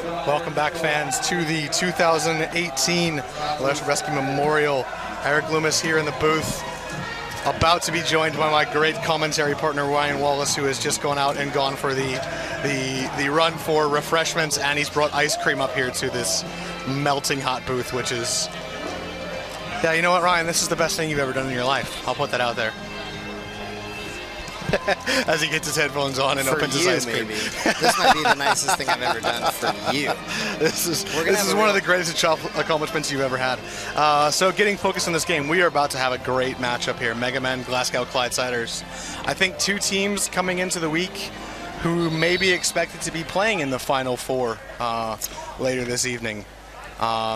Welcome back, fans, to the 2018 Aleš Hřebeský Memorial. Eric Loomis here in the booth, about to be joined by my great commentary partner Ryan Wallace, who has just gone out and gone for the run for refreshments, and he's brought ice cream up here to this melting hot booth, which is, yeah, you know what, Ryan, this is the best thing you've ever done in your life. I'll put that out there. As he gets his headphones on and for opens his you, ice cream. Maybe. This might be the nicest thing I've ever done for you. This is one of the greatest accomplishments you've ever had. So getting focused on this game, we are about to have a great matchup here. Megamen, Glasgow Clydesiders. I think two teams coming into the week who may be expected to be playing in the Final Four later this evening.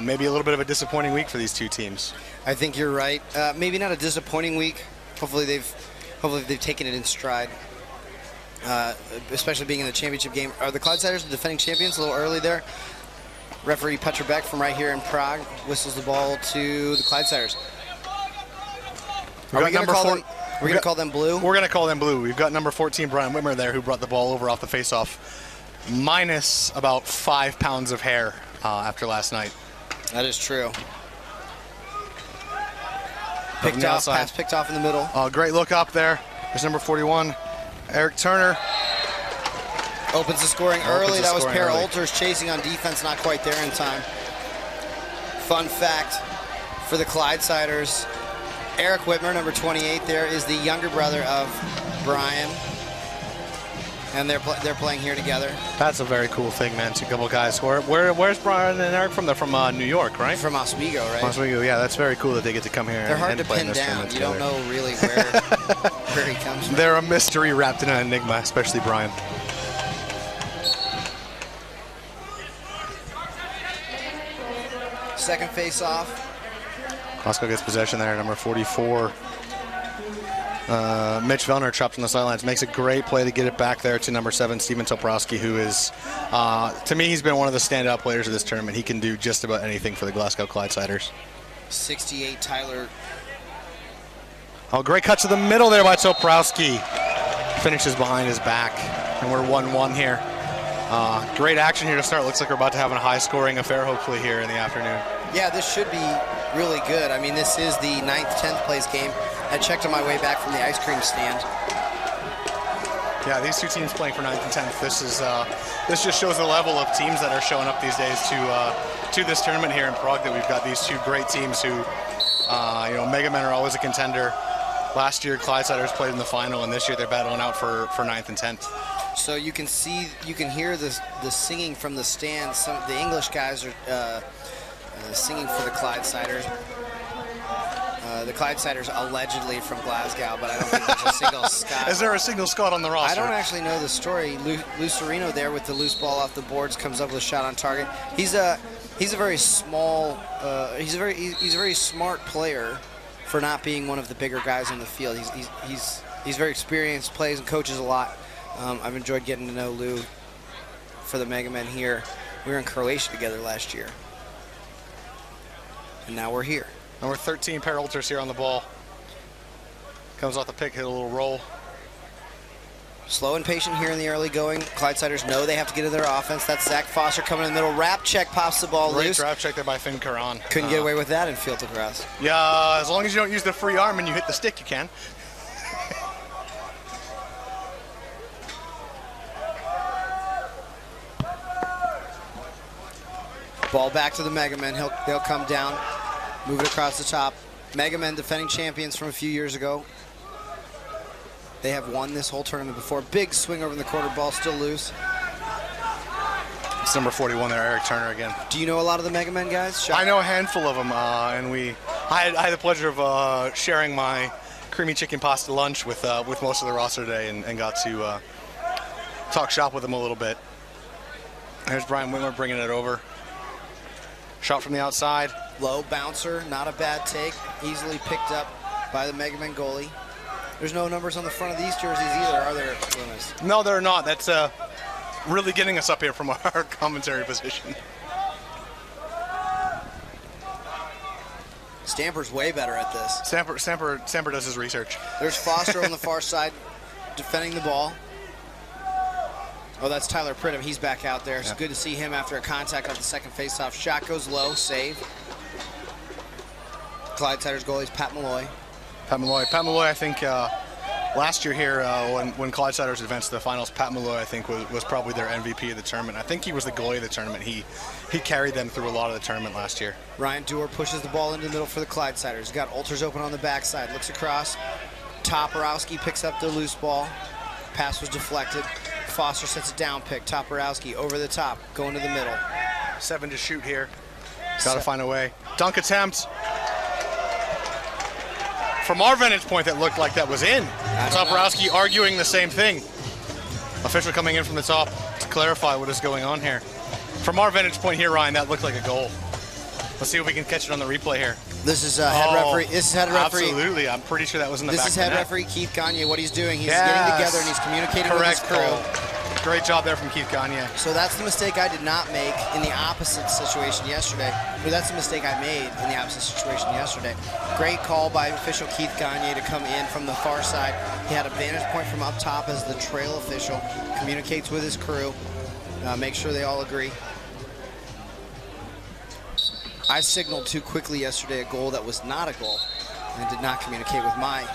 Maybe a little bit of a disappointing week for these two teams. I think you're right. Maybe not a disappointing week. Hopefully they've taken it in stride, especially being in the championship game. Are the Clydesiders the defending champions? A little early there. Referee Petr Beck from right here in Prague whistles the ball to the Clydesiders. Are we going to call them blue? We're going to call them blue. We've got number 14, Brian Whitmer, there, who brought the ball over off the face-off, minus about 5 pounds of hair after last night. That is true. Picked off, pass picked off in the middle. Great look up there. There's number 41, Eric Turner. Opens the scoring early. That was Per Olters chasing on defense, not quite there in time. Fun fact for the Clydesiders, Eric Whitmer, number 28 there, is the younger brother of Brian. And they're playing here together. That's a very cool thing, man. Two couple guys. Where's Brian and Eric from? They're from New York, right? From Oswego, right? Oswego, yeah. That's very cool that they get to come here. They're hard to play pin down. You don't know really where he comes from. They're a mystery wrapped in an enigma, especially Brian. Second face-off. Glasgow gets possession there, number 44. Mitch Vellner chopped on the sidelines, makes a great play to get it back there to number 7, Steven Toporowski, who is, to me, he's been one of the standout players of this tournament. He can do just about anything for the Glasgow Clydesiders. 68, Tyler. Oh, great cut to the middle there by Toporowski. Finishes behind his back, and we're 1-1 here. Great action here to start. Looks like we're about to have a high-scoring affair, hopefully, here in the afternoon. Yeah, this should be really good. I mean, this is the 9th, 10th place game. I checked on my way back from the ice cream stand. Yeah, these two teams playing for 9th and 10th. This just shows the level of teams that are showing up these days to this tournament here in Prague. That we've got these two great teams who, Megamen are always a contender. Last year, Clydesiders played in the final, and this year they're battling out for 9th and 10th. So you can hear the singing from the stands. The English guys are singing for the Clydesiders. The Clydesiders allegedly from Glasgow, but I don't think there's a single Scot. Is there a single Scot on the roster? I don't actually know the story. Lucerino there with the loose ball off the boards comes up with a shot on target. He's a very small. He's a very smart player for not being one of the bigger guys on the field. He's very experienced, plays and coaches a lot. I've enjoyed getting to know Lou for the Megamen here. We were in Croatia together last year, and now we're here. Number 13, Per Olters here on the ball. Comes off the pick, hit a little roll. Slow and patient here in the early going. Clydesiders know they have to get to their offense. That's Zach Foster coming in the middle. Wrap check, pops the ball loose. Great wrap check there by Finn Karan. Couldn't get away with that in field lacrosse. Yeah, as long as you don't use the free arm and you hit the stick, you can. Ball back to the Megamen. They'll come down, move it across the top. Megamen, defending champions from a few years ago. They have won this whole tournament before. Big swing over in the quarter, ball still loose. It's number 41 there, Eric Turner again. Do you know a lot of the Megamen guys? I know a handful of them, and I had the pleasure of sharing my creamy chicken pasta lunch with most of the roster today, and got to talk shop with them a little bit. There's Brian Whitmer bringing it over. Shot from the outside. Low bouncer, not a bad take. Easily picked up by the Megamen goalie. There's no numbers on the front of these jerseys either, are there, Loomis? No, they're not. That's really getting us up here from our commentary position. Stamper's way better at this. Stamper does his research. There's Foster on the far side defending the ball. Oh, that's Tyler Pridham. He's back out there. It's good to see him after a contact off the second faceoff. Shot goes low, save. Clydesiders goalies Pat Malloy. Pat Malloy, I think last year here when Clydesiders advanced to the finals, Pat Malloy, I think, was probably their MVP of the tournament. I think he was the goalie of the tournament. He carried them through a lot of the tournament last year. Ryan Dewar pushes the ball into the middle for the Clydesiders. He's got Alters open on the backside. Looks across. Toporowski picks up the loose ball. Pass was deflected. Foster sets a down pick. Toporowski over the top, going to the middle. 7 to shoot here. Got to find a way. Dunk attempt. From our vantage point, that looked like that was in. Toporowski arguing the same thing. Official coming in from the top to clarify what is going on here. From our vantage point here, Ryan, that looked like a goal. Let's see if we can catch it on the replay here. This is head referee. This is head referee. Absolutely, I'm pretty sure that was in the back of the net. This is head referee Keith Gagne. What he's doing, he's getting together and he's communicating with his crew. Great job there from Keith Gagne. So that's the mistake I did not make in the opposite situation yesterday. Or that's the mistake I made in the opposite situation yesterday. Great call by official Keith Gagne to come in from the far side. He had a vantage point from up top as the trail official. Communicates with his crew. Make sure they all agree. I signaled too quickly yesterday a goal that was not a goal and did not communicate with my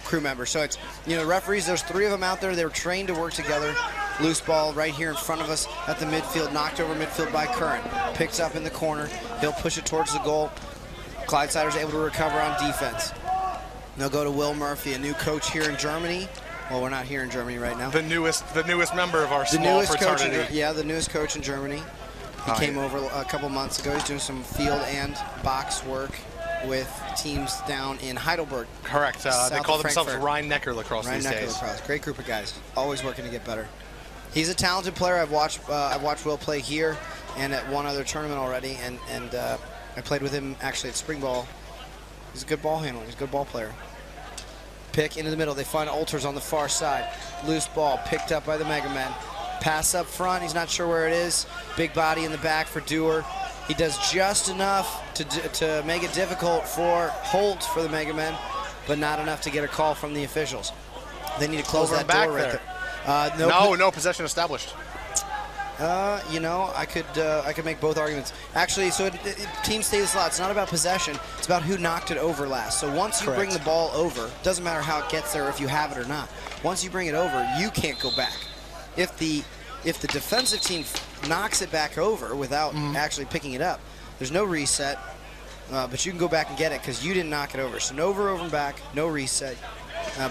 crew member. So it's, you know, referees, there's 3 of them out there. They were trained to work together. Loose ball right here in front of us at the midfield, knocked over midfield by Curran. Picked up in the corner. He'll push it towards the goal. Clydesiders able to recover on defense. They'll go to Will Murphy, a new coach here in Germany. Well, we're not here in Germany right now. The newest member of our small fraternity. The newest coach in Germany. He came over a couple months ago. He's doing some field and box work with teams down in Heidelberg. Correct. They call themselves Rhein-Neckar Lacrosse these days. Lacrosse. Great group of guys. Always working to get better. He's a talented player. I've watched Will play here and at one other tournament already, and I played with him actually at Spring Ball. He's a good ball handler. He's a good ball player. Pick into the middle. They find Alters on the far side. Loose ball picked up by the Megamen. Pass up front, he's not sure where it is. Big body in the back for Dewar. He does just enough to make it difficult for Holt for the Megamen, but not enough to get a call from the officials. They need to close that door right there. No possession established. You know, I could make both arguments. Actually, so team stays a lot. It's not about possession. It's about who knocked it over last. So once you bring the ball over, doesn't matter how it gets there or if you have it or not. Once you bring it over, you can't go back. If the defensive team knocks it back over without actually picking it up, there's no reset, but you can go back and get it because you didn't knock it over. So no over and back, no reset,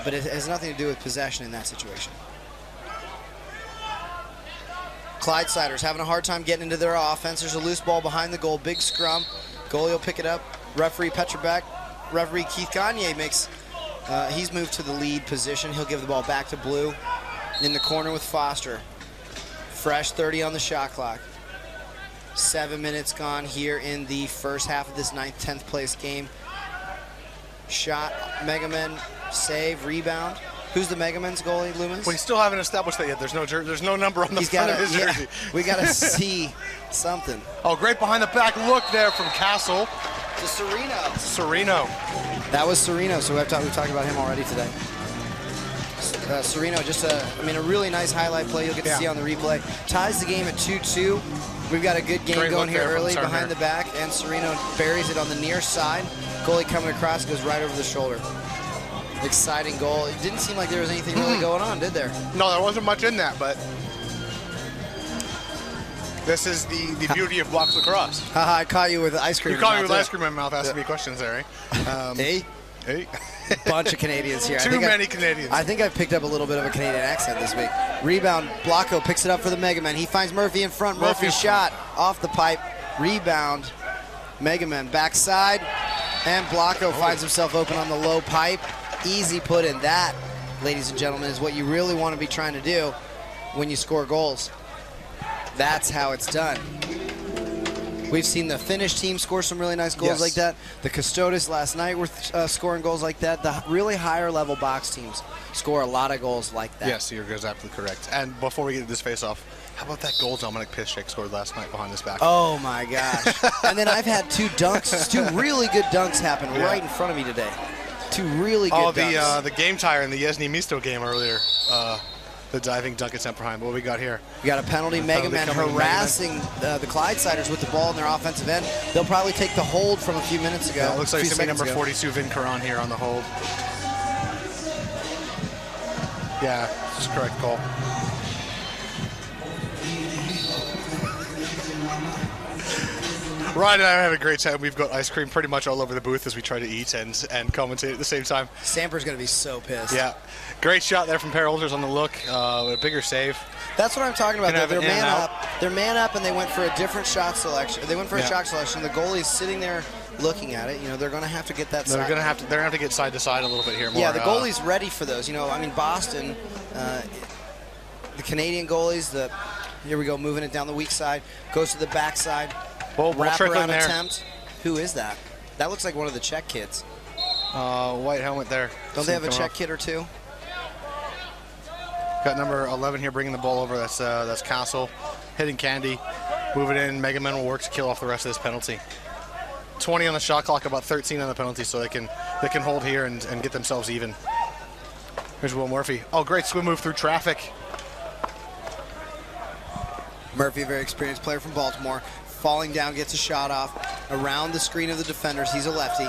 but it has nothing to do with possession in that situation. Clydesiders having a hard time getting into their offense. There's a loose ball behind the goal, big scrum. Goalie will pick it up. Referee Petrovic, referee Keith Gagne makes, he's moved to the lead position. He'll give the ball back to Blue. In the corner with Foster. Fresh 30 on the shot clock. 7 minutes gone here in the first half of this 9th, 10th place game. Shot, Megamen, save, rebound. Who's the Megamen's goalie, Loomis? We still haven't established that yet. There's no number on the front of his jersey. We got to see something. Oh, great behind the back look there from Castle. To Serino. Serino. That was Serino, so we've talked about him already today. Serino, just a really nice highlight play you'll get to see on the replay. Ties the game at 2-2. We've got a good game going here early behind the back, and Serino buries it on the near side. Goalie coming across, goes right over the shoulder. Exciting goal. It didn't seem like there was anything really going on, did there? No, there wasn't much in that, but this is the beauty of box lacrosse. Haha, I caught you with ice cream. You caught me with ice cream in my mouth asking me questions there, eh? Hey. Bunch of Canadians here. Too many Canadians. I think I've picked up a little bit of a Canadian accent this week. Rebound, Blocko picks it up for the Megamen. He finds Murphy in front. Murphy shot off the pipe. Rebound, Megamen backside, and Blocko finds himself open on the low pipe. Easy put in. That, ladies and gentlemen, is what you really want to be trying to do when you score goals. That's how it's done. We've seen the Finnish team score some really nice goals like that. The Custodes last night were scoring goals like that. The really higher level box teams score a lot of goals like that. Yes, you're absolutely correct. And before we get to this face-off, how about that goal Dominic Piszczek scored last night behind his back? Oh my gosh. And then I've had two really good dunks happen right in front of me today. Two really good dunks. The game tire in the Yezny Misto game earlier. the diving dunk attempt behind. What we got here? We got a penalty. Megamen harassing the Clydesiders with the ball in their offensive end. They'll probably take the hold from a few minutes ago. Yeah, it looks like it's going to be number 42, Vin Karan, here on the hold. Yeah, this is correct call. Ryan and I had a great time. We've got ice cream pretty much all over the booth as we try to eat and commentate at the same time. Samper's going to be so pissed. Yeah. Great shot there from Per Olters on the look. With a bigger save. That's what I'm talking about. They're man up. They're man up, and they went for a different shot selection. They went for a shot selection. The goalie's sitting there looking at it. You know, they're going to have to get that side. They're going to have to get side to side a little bit here more. Yeah, the goalie's ready for those. You know, I mean, Boston, the Canadian goalies, here we go, moving it down the weak side, goes to the back side. Wrap around attempt. Who is that? That looks like one of the Czech kids. White helmet there. Don't they have a Czech kid or two? Got number 11 here bringing the ball over. That's Castle. Hitting Candy. Move it in. Megamen will work to kill off the rest of this penalty. 20 on the shot clock, about 13 on the penalty, so they can hold here and get themselves even. Here's Will Murphy. Oh, great swim move through traffic. Murphy, a very experienced player from Baltimore. Falling down, gets a shot off around the screen of the defenders. He's a lefty.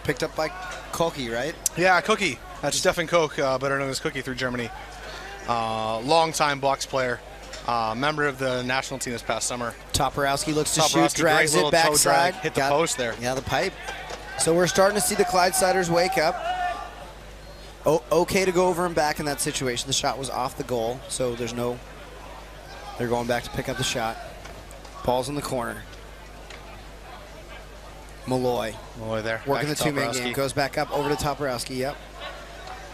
Picked up by Koki, right? Yeah, Cookie. That's Stefan Koch, better known as Cookie through Germany. Long-time box player. Member of the national team this past summer. Toporowski looks to shoot, drags it backside. Hit the post there. Yeah, the pipe. So we're starting to see the Clydesiders wake up. Okay to go over and back in that situation. The shot was off the goal, so there's no... They're going back to pick up the shot. Ball's in the corner. Malloy there. Working the two-man game. Goes back up over to Toporowski. Yep.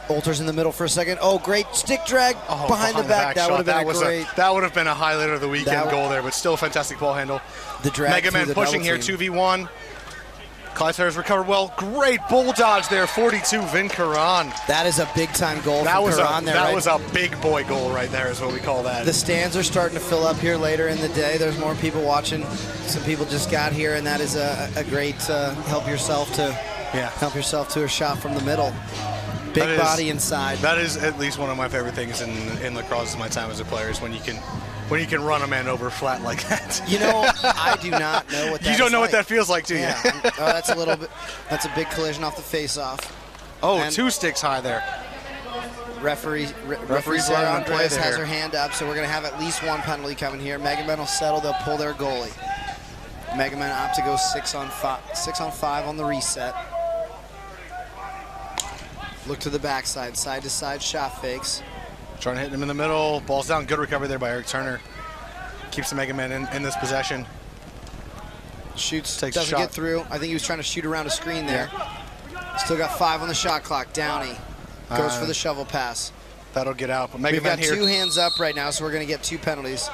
Olters in the middle for a second. Oh, great stick drag behind the back. That would have been great. That would have been a highlight of the weekend goal there, but still a fantastic ball handle. The drag. Megamen pushing here, 2v1. Clydesiders recovered well. Great bull dodge there, 42, Vin Karan. That is a big-time goal from Karan there. That was a big boy goal right there is what we call that. The stands are starting to fill up here later in the day. There's more people watching. Some people just got here, and that is a great help yourself to a shot from the middle. Big body inside. That is at least one of my favorite things in lacrosse in my time as a player is when you can run a man over flat like that. You know, I do not know what that You don't know what that feels like, do you? Oh, that's a little bit. That's a big collision off the face-off. Oh, and 2 sticks high there. Referee Sarah Andres has her hand up, so we're going to have at least one penalty coming here. Megamen will settle. They'll pull their goalie. Megamen opt to go 6 on 5 on the reset. Look to the backside, side-to-side shot fakes. Trying to hit him in the middle. Ball's down. Good recovery there by Eric Turner. Keeps the Megamen in this possession. Shoots, doesn't get through. I think he was trying to shoot around a screen there. Yeah. Still got 5 on the shot clock. Downey goes for the shovel pass. That'll get out. But Megamen We've got here. 2 hands up right now, so we're going to get 2 penalties.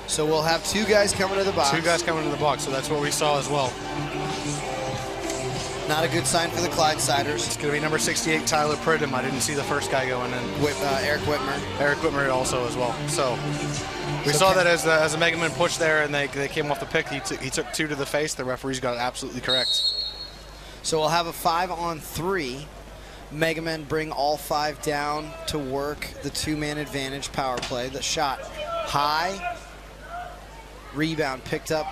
So we'll have 2 guys coming to the box. 2 guys coming to the box, so that's what we saw as well. Not a good sign for the Clydesiders. It's going to be number 68, Tyler Pridham. I didn't see the first guy going in. Eric Whitmer. Eric Whitmer also as well. So we saw that as a Megamen push there, and they came off the pick. He took 2 to the face. The referees got it absolutely correct. So we'll have a 5-on-3. Megamen bring all 5 down to work the 2-man advantage power play. The shot high. Rebound picked up.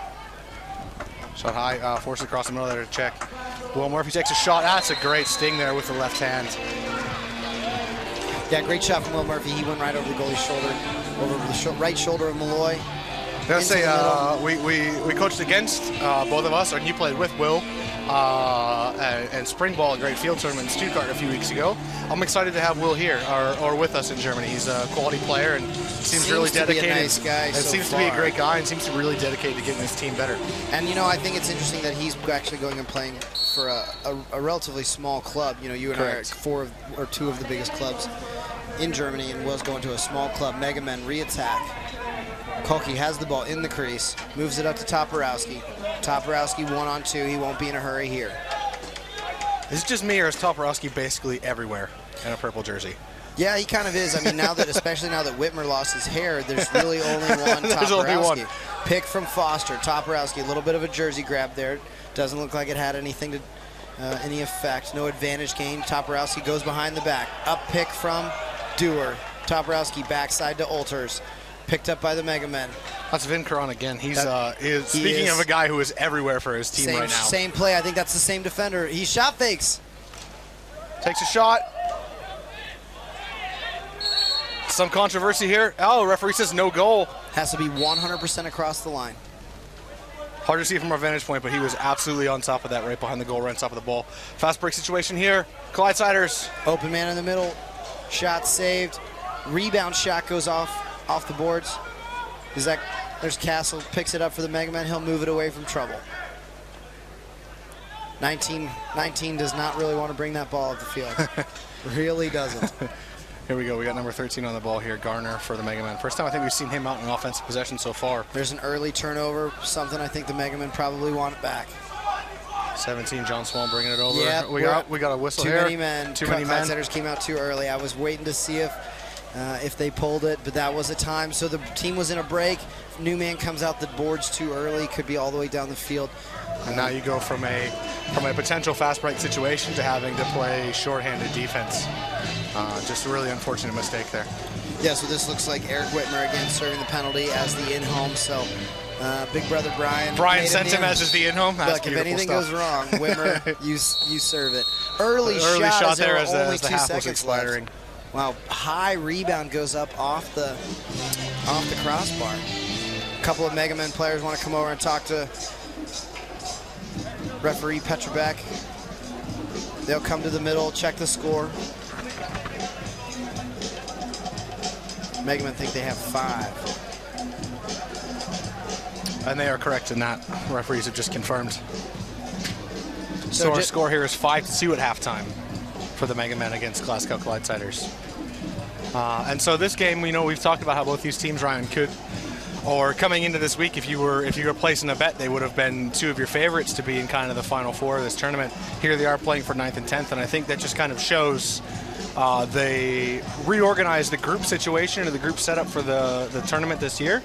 Shot high, forced across the middle there to check. Will Murphy takes a shot. That's a great sting there with the left hand. Yeah, great shot from Will Murphy. He went right over the goalie's shoulder, over the right shoulder of Malloy. I gotta say, we coached against both of us, and you played with Will and Spring Ball, a great field tournament in Stuttgart a few weeks ago. I'm excited to have Will here or with us in Germany. He's a quality player and seems really dedicated. To be a nice guy. And seems to be a great guy and seems to really dedicate to getting his team better. And you know, I think it's interesting that he's actually going and playing for a relatively small club. You know, you and I are 2 of the biggest clubs in Germany, and Will's going to a small club. Megamen re-attack. Koki has the ball in the crease, moves it up to Toporowski. Toporowski 1-on-2. He won't be in a hurry here. Is it just me, or is Toporowski basically everywhere in a purple jersey? Yeah, he kind of is. I mean, especially now that Whitmer lost his hair, there's really only one There's only one. Pick from Foster. Toporowski, a little bit of a jersey grab there. Doesn't look like it had anything any effect. No advantage gain. Toporowski goes behind the back. Up pick from Dewar. Toporowski backside to Olters. Picked up by the Megamen. That's Vin Karan again. Speaking of a guy who is everywhere for his team right now. Same play. I think that's the same defender. He shot fakes. Takes a shot. Some controversy here. Oh, referee says no goal. Has to be 100% across the line. Hard to see from our vantage point, but he was absolutely on top of that, right behind the goal, right on top of the ball. Fast break situation here. Clydesiders. Open man in the middle. Shot saved. Rebound shot goes off the boards. There's Castle, picks it up for the Megamen. He'll move it away from trouble. 19 does not really want to bring that ball up the field. Really doesn't. Here we go. We got number 13 on the ball here, Garner for the Megamen. First time I think we've seen him out in offensive possession so far. There's an early turnover, something I think the Megamen probably want it back. 17, John Swan bringing it over. Yep, we got a whistle here. Too many men. Clydesiders came out too early. I was waiting to see if they pulled it, but that was a time. So the team was in a break. New man comes out the boards too early. Could be all the way down the field. And now you go from a potential fast break situation to having to play shorthanded defense. Just a really unfortunate mistake there. Yeah, so this looks like Eric Whitmer again serving the penalty as the in-home. So big brother Brian. Brian sent him as the in-home. Look, if anything goes wrong, Whitmer, you serve it. Early shot there as the half was seconds expiring. Left. Wow, high rebound goes up off the crossbar. A couple of Megamen players want to come over and talk to referee Petrovec. They'll come to the middle, check the score. Megamen think they have 5. And they are correct in that. Referees have just confirmed. So our score here is 5-2 at halftime for the Megamen against Glasgow Clydesiders. And so this game, we've talked about how both these teams, Ryan, could, or coming into this week, if you were placing a bet, they would have been two of your favorites to be in kind of the Final Four of this tournament. Here they are playing for 9th and 10th, and I think that just kind of shows they reorganized the group situation or the group setup for the tournament this year.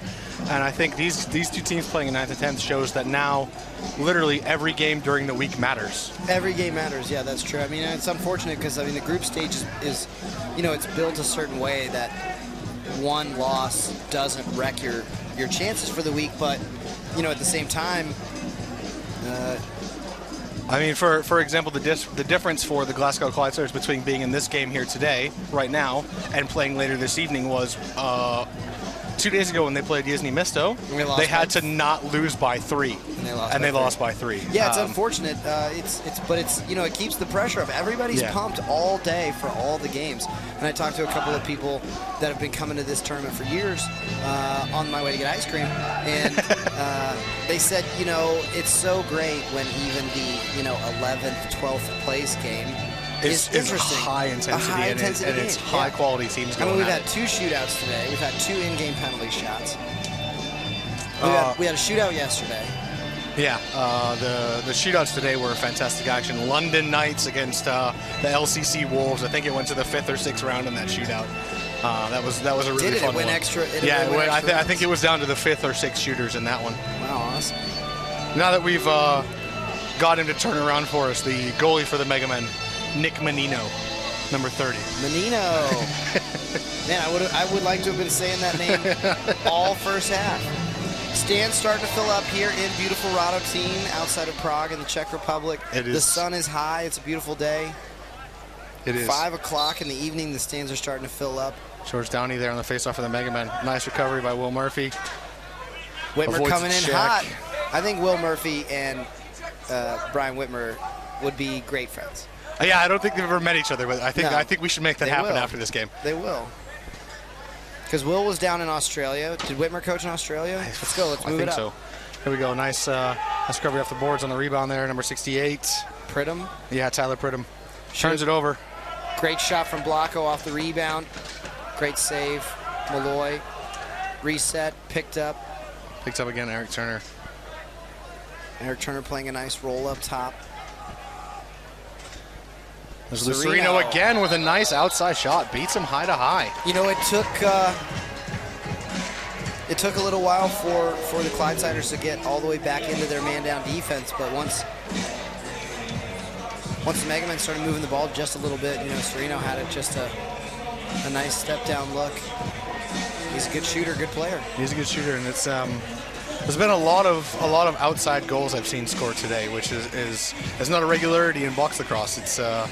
And I think these two teams playing in 9th and 10th shows that now literally every game during the week matters. Every game matters, yeah, that's true. I mean, it's unfortunate because, the group stage is it's built a certain way that one loss doesn't wreck your chances for the week, but, at the same time, for example, the difference for the Glasgow Clydesiders between being in this game here today, right now, and playing later this evening was 2 days ago when they played Yizhny Misto, they had to not lose by 3, and they lost by 3. Yeah, it's unfortunate. But it keeps the pressure up. Everybody's pumped all day for all the games. And I talked to a couple of people that have been coming to this tournament for years on my way to get ice cream, and they said, it's so great when even the 11th, 12th place game is interesting. High intensity, and it's high quality teams going we've had 2 shootouts today. We've had 2 in-game penalty shots. We had a shootout yesterday. Yeah, the shootouts today were fantastic action. London Knights against the LCC Wolves. I think it went to the 5th or 6th round in that shootout. That was a really fun one. I think it was down to the 5th or 6th shooters in that one. Wow, awesome. Now that we've got him to turn around for us, the goalie for the Megamen, Nick Menino, number 30. Menino. Man, I would like to have been saying that name all first half. Stands starting to fill up here in beautiful Radotín, outside of Prague in the Czech Republic. The sun is high. It's a beautiful day. It is. 5 o'clock in the evening. The stands are starting to fill up. George Downey there on the faceoff for the Megamen. Nice recovery by Will Murphy. Whitmer coming in hot. I think Will Murphy and Brian Whitmer would be great friends. Yeah, I don't think they've ever met each other, but I think we should make that happen after this game. They will. Because Will was down in Australia. Did Whitmer coach in Australia? Let's go. Let's move it up. I think so. Here we go. Nice recovery off the boards on the rebound there. Number 68. Pridham. Yeah, Tyler Pridham. Turns it over. Great shot from Blocko off the rebound. Great save. Malloy. Reset. Picked up. Picked up again, Eric Turner. Eric Turner playing a nice roll up top. There's Lucerino again with a nice outside shot. Beats him high to high. It took a little while for the Clydesiders to get all the way back into their man-down defense, but once once the Megamen started moving the ball just a little bit, you know, Serino had it just a nice step down look. He's a good shooter, good player. He's a good shooter, and it's there's been a lot of outside goals I've seen scored today, which is not a regularity in box lacrosse. It's the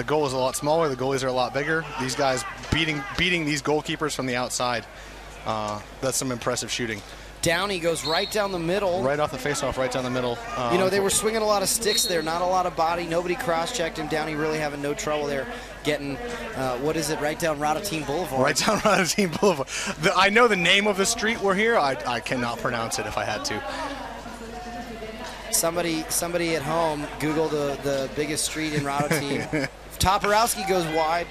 goal is a lot smaller, the goalies are a lot bigger. These guys beating these goalkeepers from the outside. That's some impressive shooting. Downey goes right down the middle. Right off the face-off, right down the middle. You know, they were swinging a lot of sticks there, not a lot of body. Nobody cross-checked him. Downey really having no trouble there getting, what is it, right down Radotín Boulevard. Right down Radotín Boulevard. I know the name of the street we're here. I cannot pronounce it if I had to. Somebody at home Google the biggest street in Radotín. Toporowski goes wide.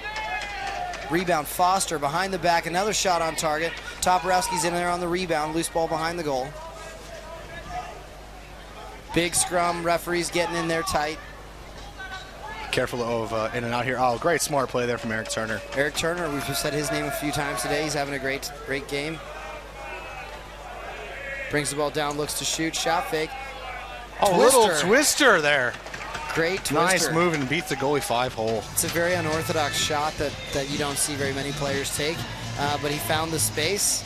Rebound, Foster behind the back, another shot on target. Toporowski's in there on the rebound, loose ball behind the goal. Big scrum, referees getting in there tight. Careful of in and out here. Oh, great smart play there from Eric Turner. Eric Turner, we've said his name a few times today. He's having a great game. Brings the ball down, looks to shoot, shot fake. Oh, Twister. little twister there. Great twister. Nice move and beats the goalie 5-hole. It's a very unorthodox shot that you don't see very many players take, but he found the space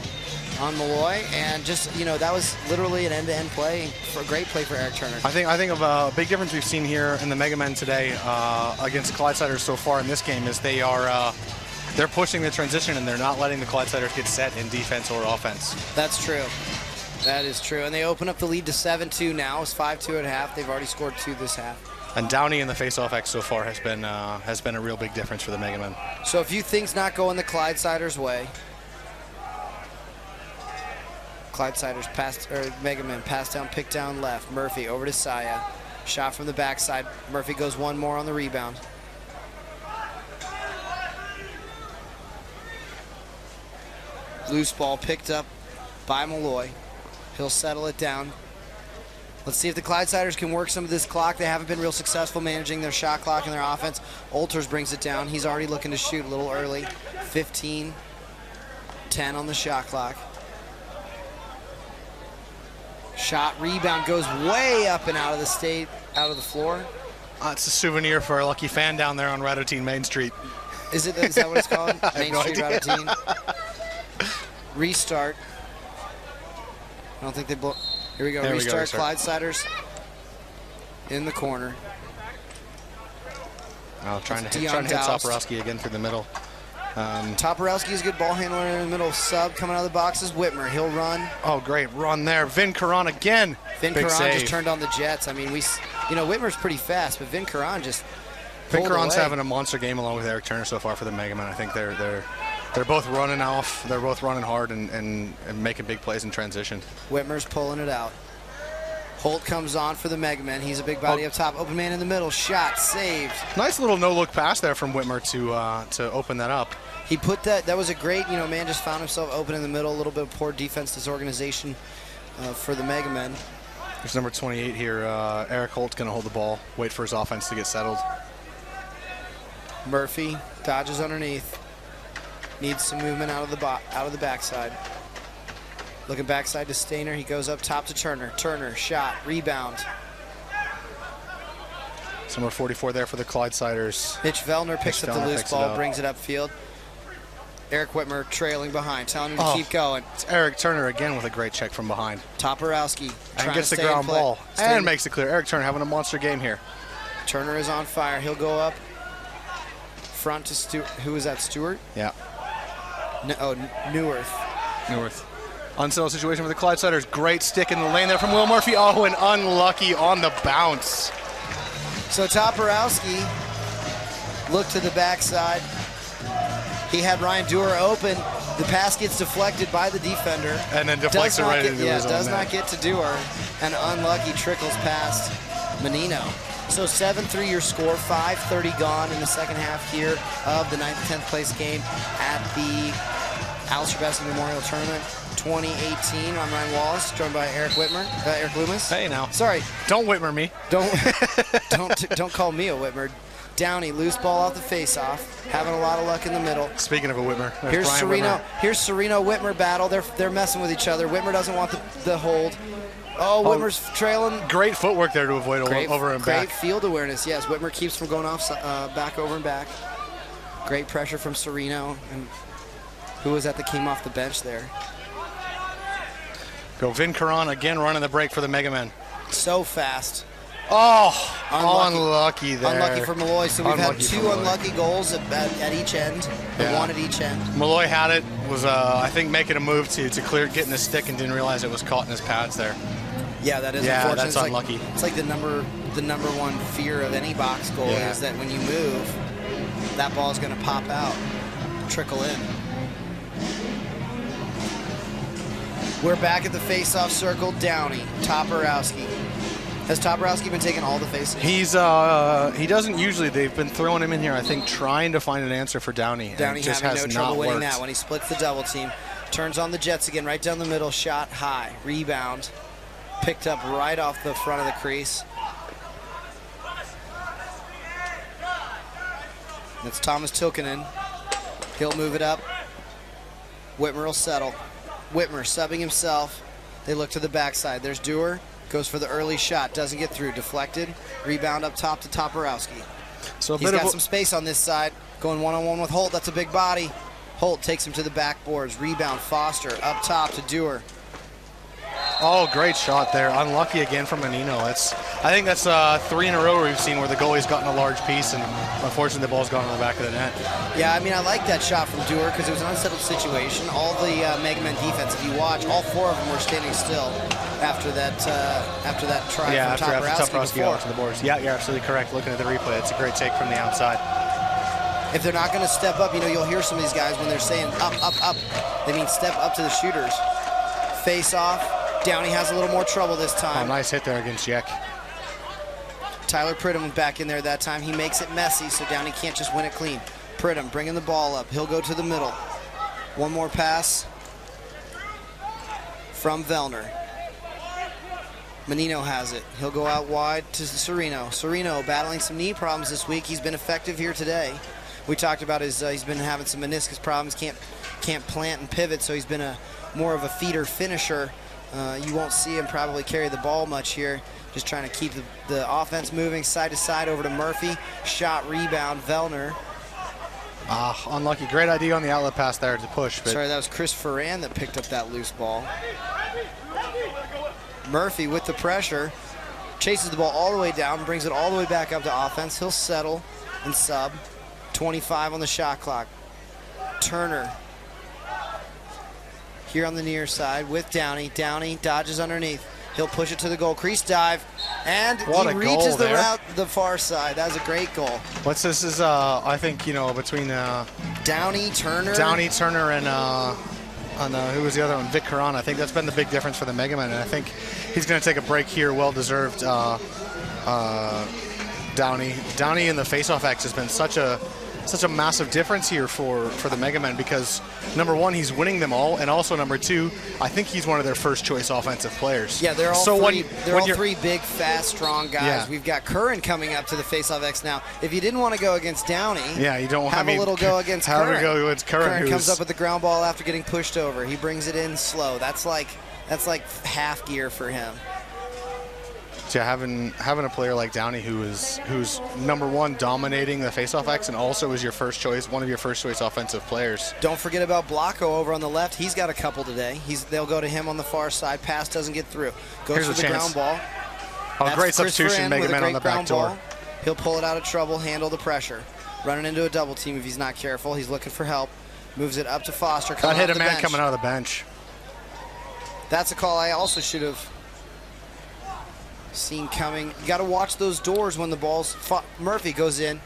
on Malloy, and just, you know, that was literally an end-to-end play, for a great play for Eric Turner. I think of a big difference we've seen here in the Megamen today against Clydesiders so far in this game is they're pushing the transition and they're not letting the Clydesiders get set in defense or offense. That's true. That is true, and they open up the lead to 7-2 now. It's 5-2 at half. They've already scored 2 this half. And Downey in the face-off X so far has been a real big difference for the Megamen. So a few things not going the Clydesiders' way. Clydesiders Megamen pass down, pick down left. Murphy over to Saya. Shot from the backside. Murphy goes one more on the rebound. Loose ball picked up by Malloy. He'll settle it down. Let's see if the Clydesiders can work some of this clock. They haven't been real successful managing their shot clock and their offense. Olters brings it down. He's already looking to shoot a little early. 15-10 on the shot clock. Shot, rebound goes way up and out of the floor. It's a souvenir for a lucky fan down there on Radotín Main Street. Is that what it's called? Main no Street, idea. Radotín. Restart. I don't think they blow. Here we go. There Restart. we go, Clydesiders in the corner. Trying to hit Toporowski again through the middle. Toporowski is a good ball handler in the middle. Sub coming out of the box is Whitmer. He'll run. Oh, great run there. Vin Caron again. Vin Big Caron save. just turned on the Jets. I mean, Whitmer's pretty fast, but Vin Caron just Vin Caron's away. having a monster game along with Eric Turner so far for the Megamen. I think they're both running off. They're both running hard and making big plays in transition. Whitmer's pulling it out. Holt comes on for the Megamen. He's a big body up top. Open man in the middle. Shot saved. Nice little no-look pass there from Whitmer to open that up. He put that was a great, man just found himself open in the middle. A little bit of poor defense disorganization for the Megamen. There's number 28 here. Eric Holt's going to hold the ball, wait for his offense to get settled. Murphy dodges underneath. Needs some movement out of the backside. Looking backside to Stainer. He goes up top to Turner. Turner, shot, rebound. It's number 44 there for the Clydesiders. Mitch Vellner picks up the loose ball, brings it upfield. Eric Whitmer trailing behind, telling him to keep going. It's Eric Turner again with a great check from behind. Toporowski And gets the ground ball and makes it clear. Eric Turner having a monster game here. Turner is on fire. He'll go up front to Stewart. Who is that, Stewart? Yeah. Neuwirth. Unsettled situation for the Clydesiders. Great stick in the lane there from Will Murphy. Oh, and unlucky on the bounce. So Toporowski looked to the backside. He had Ryan Dewar open. The pass gets deflected by the defender. And then deflects it right into his own does net. not get to Dewar. And unlucky trickles past Menino. So 7-3 your score, 5:30 gone in the second half here of the 9th and 10th place game at the Aleš Hřebeský Memorial Tournament 2018. I'm Ryan Wallace, joined by Eric Loomis. Hey now. Sorry. Don't Whitmer me. Don't call me a Whitmer. Downey, loose ball off the face-off, having a lot of luck in the middle. Speaking of a Whitmer, Here's Brian Serino. Whitmer. Here's Serino Whitmer battle. They're messing with each other. Whitmer doesn't want the hold. Oh, Whitmer's trailing. Great footwork there to avoid over and back. Great field awareness, yes. Whitmer keeps from going off back, over and back. Great pressure from Serino, and who was that that came off the bench there? Go Vin Karan again running the break for the Megamen. So fast. Oh, unlucky there. Unlucky for Malloy. So we've had 2 unlucky goals at each end, one at each end. Malloy had it, was I think making a move to clear, getting his stick, and didn't realize it was caught in his pads there. Yeah, that is unfortunate. That's unlucky. It's like the number 1 fear of any box goalie is that when you move, that ball is going to pop out, trickle in. We're back at the face-off circle. Downey, Toporowski. Has Toporowski been taking all the faces? He's he doesn't usually. They've been throwing him in here, I think, trying to find an answer for Downey. Downey just having no trouble winning worked. that when he splits the double team. Turns on the Jets again, right down the middle, shot high, rebound. Picked up right off the front of the crease. That's Thomas Tilkanen. He'll move it up. Whitmer will settle. Whitmer subbing himself. They look to the backside. There's Dewar. Goes for the early shot. Doesn't get through. Deflected. Rebound up top to Toporowski. So he's got some space on this side. Going one-on-one with Holt. That's a big body. Holt takes him to the backboards. Rebound Foster. Up top to Dewar. Oh, great shot there. Unlucky again from Menino. I think that's 3 in a row we've seen where the goalie's gotten a large piece, and unfortunately the ball's gone on the back of the net. Yeah, I mean, I like that shot from Dewar because it was an unsettled situation. All the Megamen defense, if you watch, all 4 of them were standing still after that try from Toporowski got to the boards. Yeah, you're absolutely correct. Looking at the replay, it's a great take from the outside. If they're not going to step up, you'll hear some of these guys when they're saying up, up, up. They mean step up to the shooters. Face off. Downey has a little more trouble this time. Oh, nice hit there against Jack. Tyler Pridham was back in there that time. He makes it messy, so Downey can't just win it clean. Pridham bringing the ball up. He'll go to the middle. One more pass from Vellner. Menino has it. He'll go out wide to Serino. Serino battling some knee problems this week. He's been effective here today. We talked about he's been having some meniscus problems. Can't plant and pivot, so he's been more of a feeder finisher. You won't see him probably carry the ball much here. Just trying to keep the offense moving side to side over to Murphy. Shot, rebound, Vellner. Unlucky. Great idea on the outlet pass there to push. But sorry, that was Chris Ferran that picked up that loose ball. Murphy with the pressure. Chases the ball all the way down, brings it all the way back up to offense. He'll settle and sub. 25 on the shot clock. Turner here on the near side with Downey. Downey dodges underneath. He'll push it to the goal crease, dive, and he reaches the far side. That was a great goal. What's this is, I think, between Downey, Turner, and who was the other one? Vic Karan. I think that's been the big difference for the Megamen, and I think he's going to take a break here. Well-deserved. Downey in the face-off X has been such a massive difference here for the Megamen because, number one, he's winning them all, and also, number two, I think he's one of their first-choice offensive players. Yeah, they're all three big, fast, strong guys. Yeah. We've got Curran coming up to the face-off X now. If you didn't want to go against Downey, you don't have a little go against Curran. Curran comes up with the ground ball after getting pushed over. He brings it in slow. That's like half gear for him. Yeah, having a player like Downey who's number one dominating the faceoff X and also is one of your first choice offensive players. Don't forget about Blocko over on the left. He's got a couple today. They'll go to him on the far side. Pass doesn't get through. Goes for the ground ball. Oh, great substitution, Megamen on the back door. He'll pull it out of trouble, handle the pressure. Running into a double team if he's not careful. He's looking for help. Moves it up to Foster. That hit a man coming out of the bench. That's a call I also should have seen coming. You got to watch those doors when the ball's. Murphy goes in.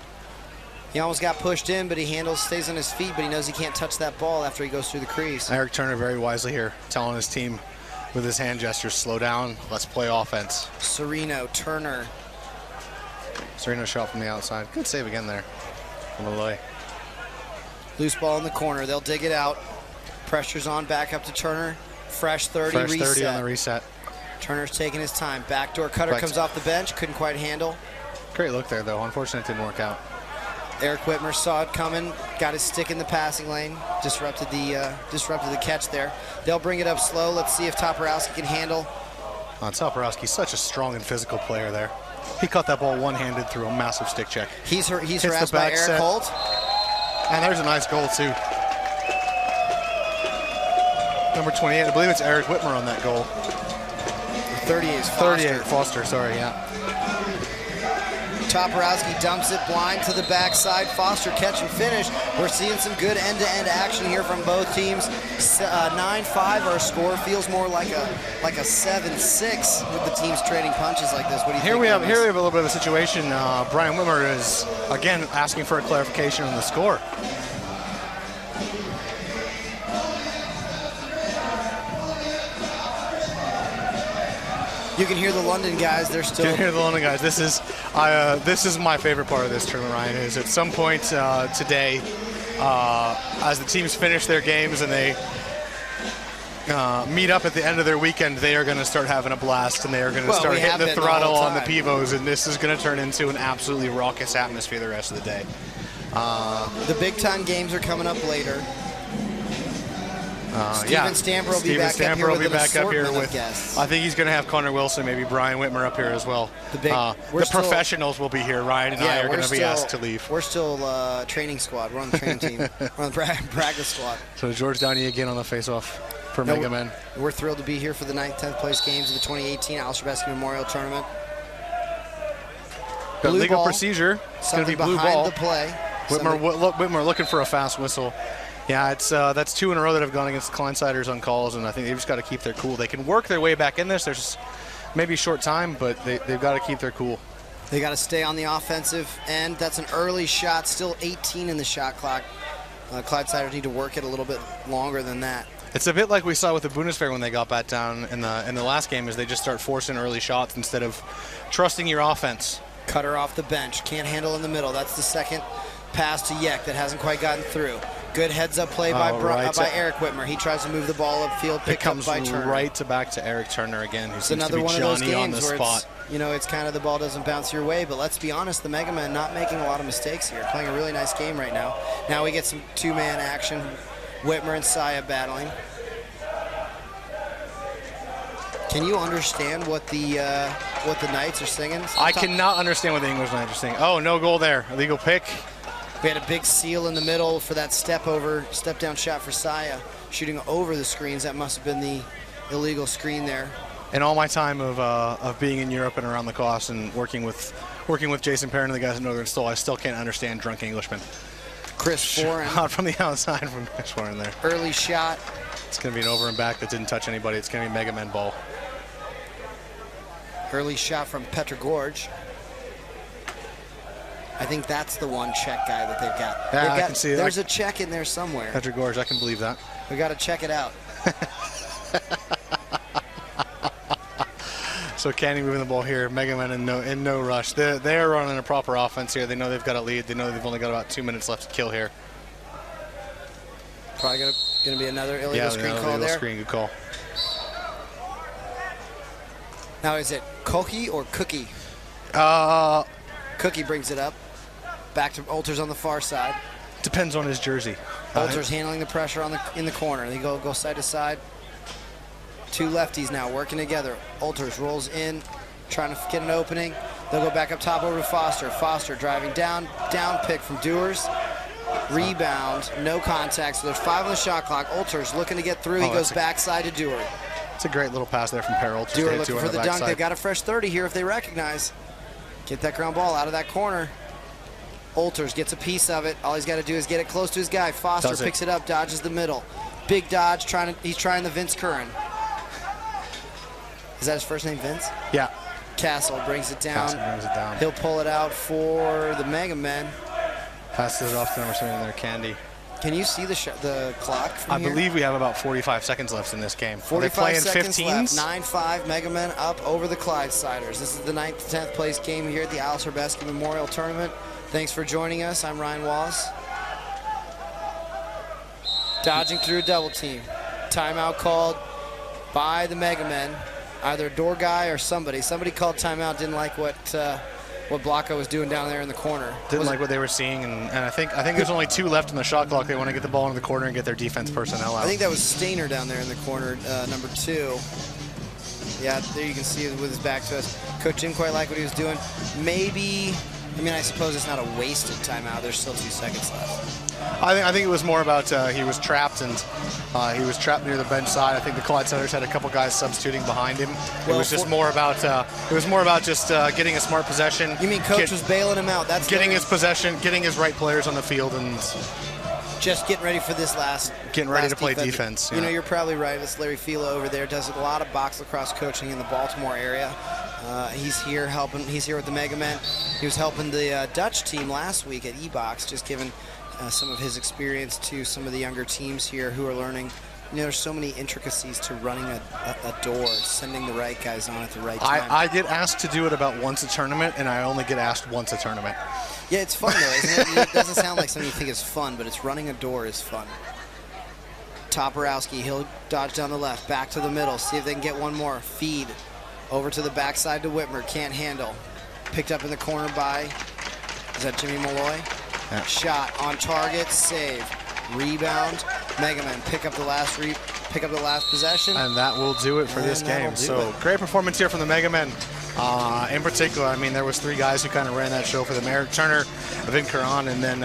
He almost got pushed in, but he stays on his feet, but he knows he can't touch that ball after he goes through the crease. Eric Turner very wisely here, telling his team with his hand gestures, slow down, let's play offense. Serino, Turner. Serino shot from the outside. Good save again there from Malloy. Loose ball in the corner. They'll dig it out. Pressure's on, back up to Turner. Fresh 30, reset. Fresh 30 on the reset. Turner's taking his time. Backdoor cutter comes off the bench. Couldn't quite handle. Great look there, though. Unfortunately, it didn't work out. Eric Whitmer saw it coming. Got his stick in the passing lane. Disrupted the catch there. They'll bring it up slow. Let's see if Toporowski can handle Toporowski's such a strong and physical player there. He caught that ball one-handed through a massive stick check. He's harassed by Eric Holt. And there's a nice goal, too. Number 28, I believe it's Eric Whitmer on that goal. 38 is Foster. 38, Foster, sorry, yeah. Toporowski dumps it blind to the backside. Foster catch and finish. We're seeing some good end-to-end action here from both teams. 9-5 our score. Feels more like a 7-6 with the teams trading punches like this. What do you think? Here we have a little bit of a situation. Brian Whitmer is, again, asking for a clarification on the score. You can hear the London guys. They're still. You can hear the London guys. This is my favorite part of this tournament, Ryan. Is at some point today, as the teams finish their games and they meet up at the end of their weekend, they are going to start having a blast and they are going to start hitting the throttle on the pivos, and this is going to turn into an absolutely raucous atmosphere the rest of the day. The big time games are coming up later. Steven Stamper will be back up here with guests. I think he's going to have Connor Wilson, maybe Brian Whitmer up here as well. The professionals will be here. Ryan and I are going to be asked to leave. We're still training squad. We're on the training team. We're on the practice squad. So George Downey again on the face-off for Megamen. We're thrilled to be here for the 9th, 10th place games of the 2018 Aleš Hřebeský Memorial Tournament. Got legal procedure. It's going to be blue ball. The play. Whitmer looking for a fast whistle. Yeah, it's that's 2 in a row that have gone against the Clydesiders on calls, and I think they've just got to keep their cool. They can work their way back in this. There's maybe short time, but they've got to keep their cool. They got to stay on the offensive end. That's an early shot, still 18 in the shot clock. Clydesiders need to work it a little bit longer than that. It's a bit like we saw with the Bundeswehr when they got back down in the last game, is they just start forcing early shots instead of trusting your offense. Cutter off the bench, can't handle in the middle. That's the second pass to Yek that hasn't quite gotten through. Good heads-up play by Eric Whitmer. He tries to move the ball upfield, picked up by Turner. Right back to Eric Turner again, who seems another to be one of those Johnny on games the where spot. it's kind of the ball doesn't bounce your way, but let's be honest, the Megamen not making a lot of mistakes here, playing a really nice game right now. Now we get some 2-man action, Whitmer and Saya battling. Can you understand what the Knights are singing? I cannot understand what the English Knights are singing. Oh, no goal there. Illegal pick. We had a big seal in the middle for that step down shot for Saya, shooting over the screens. That must have been the illegal screen there. In all my time of being in Europe and around the coast and working with Jason Perrin and the guys at Northern Stoll, I still can't understand drunk Englishmen. Chris Foran. Out from the outside from Chris Foran there. Early shot. It's going to be an over and back that didn't touch anybody. It's going to be a Megamen ball. Early shot from Petrogorj. I think that's the one Czech guy that they've got. Yeah, I can see it. There's a Czech in there somewhere. Petrogorj, I can believe that. We got to check it out. So Canny moving the ball here. Megamen in no rush. They're running a proper offense here. They know they've got a lead. They know they've only got about 2 minutes left to kill here. Probably going to be another illegal screen call there. Good call. Now is it Koki or Cookie? Cookie brings it up. Back to Olters on the far side. Depends on his jersey. Olters handling the pressure in the corner. They go side to side. 2 lefties now working together. Olters rolls in, trying to get an opening. They'll go back up top over to Foster. Foster driving down pick from Dewars. Rebound, no contact. So there's 5 on the shot clock. Olters looking to get through. He goes backside to Dewar. It's a great little pass there from Peril. Dewar looking for the dunk. They've got a fresh 30 here if they recognize. Get that ground ball out of that corner. Olters gets a piece of it. All he's got to do is get it close to his guy. Foster picks it up, dodges the middle. Big dodge, he's trying the Vince Curran. Is that his first name, Vince? Yeah. Castle brings it down. He'll pull it out for the Megamen. Passes it off to number 7 in there, Candy. Can you see the clock from here? I believe we have about 45 seconds left in this game. 45 seconds left. 9-5, Megamen up over the Clydesiders. This is the 9th, 10th place game here at the Aleš Hřebeský Memorial Tournament. Thanks for joining us. I'm Ryan Wallace. Dodging through a double team. Timeout called by the Megamen. Either a door guy or somebody. Somebody called timeout, didn't like what Blocko was doing down there in the corner. Didn't like what they were seeing, and I think there's only 2 left in the shot clock. They want to get the ball into the corner and get their defense personnel out. I think that was Stainer down there in the corner, number 2. Yeah, there you can see it with his back to us. Coach didn't quite like what he was doing. Maybe, I mean, I suppose it's not a wasted timeout. There's still 2 seconds left. I think it was more about he was trapped, and he was trapped near the bench side. I think the Clydesiders had a couple guys substituting behind him. Well, it was just more about just getting a smart possession. You mean Coach was bailing him out? That's getting his possession, getting his right players on the field, and just getting ready for this getting ready to play defense. You know, you're probably right. It's Larry Fila over there. Does a lot of box lacrosse coaching in the Baltimore area. He's here helping. He's here with the Megamen. He was helping the Dutch team last week at E-Box, just giving some of his experience to some of the younger teams here who are learning. You know, there's so many intricacies to running a door, sending the right guys on at the right time. I get asked to do it about once a tournament, and I only get asked once a tournament. Yeah, it's fun though, isn't it? It doesn't sound like something you think is fun, but it's running a door is fun. Toporowski, he'll dodge down the left, back to the middle, see if they can get one more. Feed over to the backside to Whitmer, can't handle. Picked up in the corner by, is that Jimmy Malloy? Yeah. Shot on target, save, rebound. Megamen pick up the last possession, and that will do it for this game. So great performance here from the Megamen. In particular, I mean, there was 3 guys who kind of ran that show for the Merrick Turner, Vin Caron, and then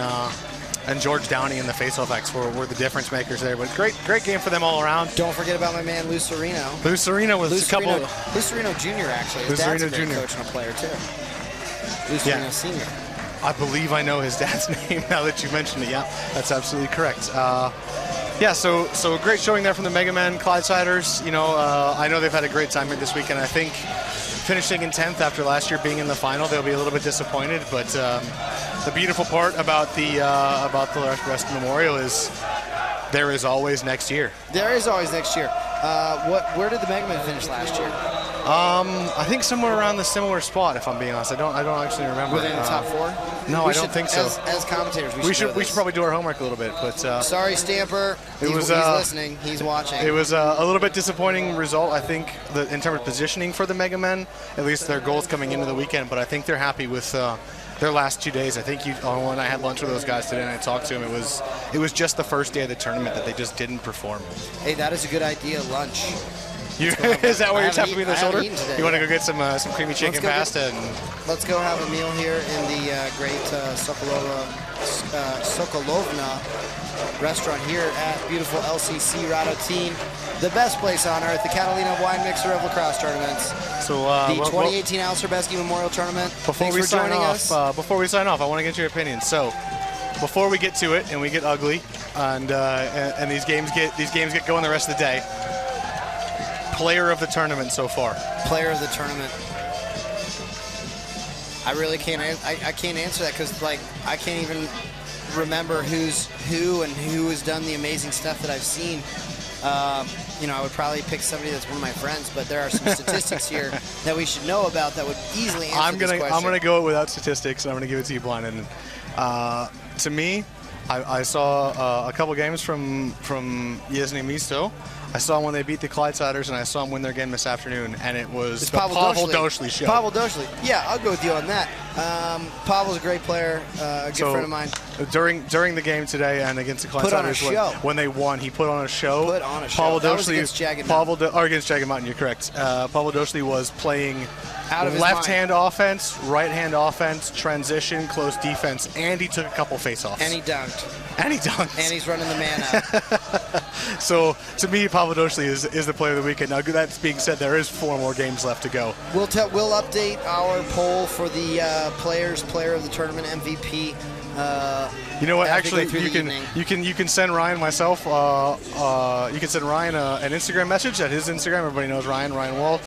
and George Downey and the faceoff X were the difference makers there. But great game for them all around. Don't forget about my man Lou Serino. Lou Serino was Lou Serino Jr. actually. His dad's a great coach and a player too. Lou Serino Sr. I believe I know his dad's name now that you mentioned it. Yeah, that's absolutely correct. Yeah, so a great showing there from the Megamen Clydesiders. You know, I know they've had a great time here this weekend. I think finishing in 10th after last year being in the final, they'll be a little bit disappointed. But the beautiful part about the Aleš Hřebeský Memorial is there is always next year. There is always next year. Where did the Megamen finish last year? I think somewhere around the similar spot, if I'm being honest. I don't actually remember. Within the top 4? No, I don't think so. As commentators, we should probably do our homework a little bit. But sorry, Stamper. He's listening. He's watching. It was a little bit disappointing result, I think, in terms of positioning for the Megamen. At least their goals coming into the weekend. But I think they're happy with their last 2 days. I think when I had lunch with those guys today and I talked to them, it was just the first day of the tournament that they just didn't perform. Hey, that is a good idea. Lunch. Is that where you're tapping me on the shoulder? You want to go get some creamy chicken pasta? Let's go have a meal here in the great Sokolovna restaurant here at beautiful LCC Radotín, the best place on earth, the Catalina wine mixer of lacrosse tournaments. So the 2018 Aleš Hřebeský Memorial Tournament. Before we sign off, I want to get your opinion. So before we get to it and we get ugly and these games get going the rest of the day. Player of the tournament so far. Player of the tournament. I really can't. I can't answer that because I can't even remember who's who and who has done the amazing stuff that I've seen. You know, I would probably pick somebody that's one of my friends, but there are some statistics here that we should know about that would easily answer this question. I'm gonna go without statistics, and I'm gonna give it to you blind. And to me, I saw a couple games from Yezny Misto. I saw when they beat the Clydesiders, and I saw them win their game this afternoon, and it was the Pavel Doshli show. Pavel Doshli. Yeah, I'll go with you on that. Pavel's a great player, a good friend of mine. During the game today and against the Clydesiders, when they won, he put on a show. Pavel Doshli, against Jagged Mountain. Against Jagged Mountain, you're correct. Pavel Doshli was playing left-hand offense, right-hand offense, transition, close defense, and he took a couple face-offs. And he dunked. And he's running the man out. So, to me, Pavel Doshli is the player of the weekend. Now, that being said, there is 4 more games left to go. We'll update our poll for the player of the tournament MVP. You know what? Actually, you can send Ryan myself. You can send Ryan an Instagram message at his Instagram. Everybody knows Ryan Wall.